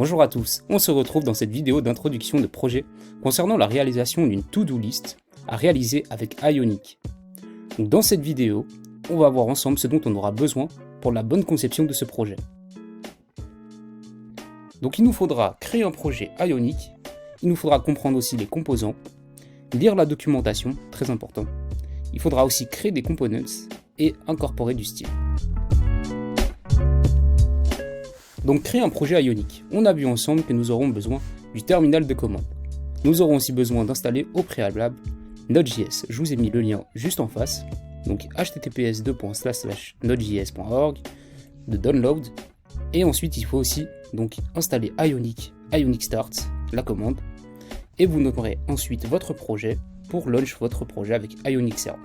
Bonjour à tous, on se retrouve dans cette vidéo d'introduction de projet concernant la réalisation d'une to-do list à réaliser avec Ionic. Donc dans cette vidéo, on va voir ensemble ce dont on aura besoin pour la bonne conception de ce projet. Donc il nous faudra créer un projet Ionic, il nous faudra comprendre aussi les composants, lire la documentation, très important. Il faudra aussi créer des components et incorporer du style. Donc créer un projet Ionic. On a vu ensemble que nous aurons besoin du terminal de commande. Nous aurons aussi besoin d'installer au préalable Node.js. Je vous ai mis le lien juste en face. Donc https://nodejs.org de download. Et ensuite il faut aussi donc installer Ionic Start, la commande. Et vous nommerez ensuite votre projet pour launch votre projet avec Ionic Server.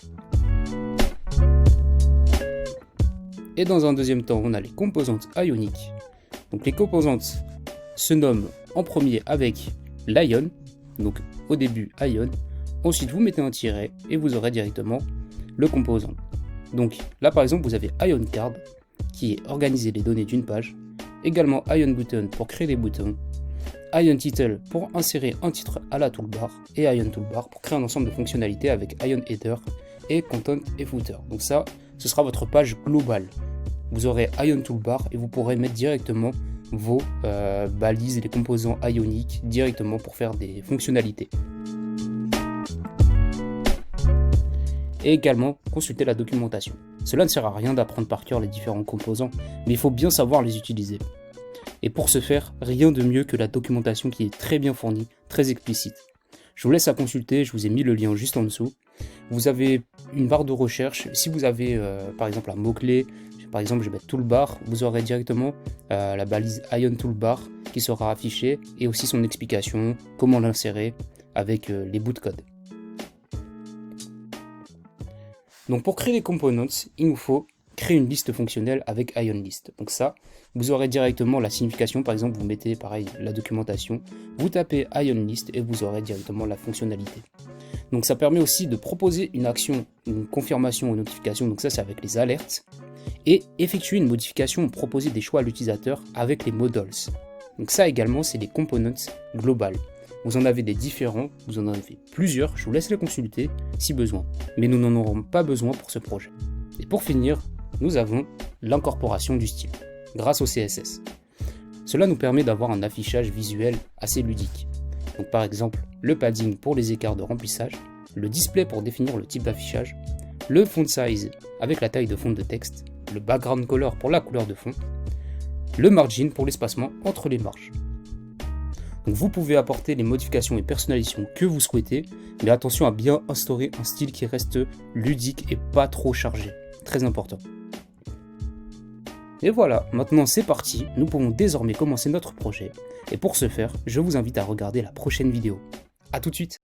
Et dans un deuxième temps, on a les composantes Ionic. Donc les composantes se nomment en premier avec l'ion, donc au début ion. Ensuite vous mettez un tiret et vous aurez directement le composant. Donc là par exemple vous avez ion card qui est organiser les données d'une page, également ion button pour créer des boutons, ion title pour insérer un titre à la toolbar et ion toolbar pour créer un ensemble de fonctionnalités avec ion header et content et footer. Donc ça, ce sera votre page globale. Vous aurez Ion Toolbar et vous pourrez mettre directement vos balises et les composants Ionic directement pour faire des fonctionnalités. Et également consulter la documentation. Cela ne sert à rien d'apprendre par cœur les différents composants, mais il faut bien savoir les utiliser. Et pour ce faire, rien de mieux que la documentation qui est très bien fournie, très explicite. Je vous laisse à consulter, je vous ai mis le lien juste en dessous. Vous avez une barre de recherche, si vous avez par exemple un mot-clé, par exemple je vais mettre toolbar, vous aurez directement la balise Ion Toolbar qui sera affichée et aussi son explication, comment l'insérer avec les bouts de code. Donc pour créer les components, il nous faut créer une liste fonctionnelle avec IonList. Donc ça, vous aurez directement la signification, par exemple vous mettez pareil la documentation, vous tapez IonList et vous aurez directement la fonctionnalité. Donc ça permet aussi de proposer une action, une confirmation ou notification, donc ça c'est avec les alertes, et effectuer une modification ou proposer des choix à l'utilisateur avec les modals. Donc ça également c'est les components globales. Vous en avez des différents, vous en avez plusieurs, je vous laisse les consulter si besoin, mais nous n'en aurons pas besoin pour ce projet. Et pour finir, nous avons l'incorporation du style, grâce au CSS. Cela nous permet d'avoir un affichage visuel assez ludique. Donc par exemple, le padding pour les écarts de remplissage, le display pour définir le type d'affichage, le font size avec la taille de fond de texte, le background color pour la couleur de fond, le margin pour l'espacement entre les marges. Donc vous pouvez apporter les modifications et personnalisations que vous souhaitez, mais attention à bien instaurer un style qui reste ludique et pas trop chargé. Très important. Et voilà, maintenant c'est parti, nous pouvons désormais commencer notre projet. Et pour ce faire, je vous invite à regarder la prochaine vidéo. A tout de suite.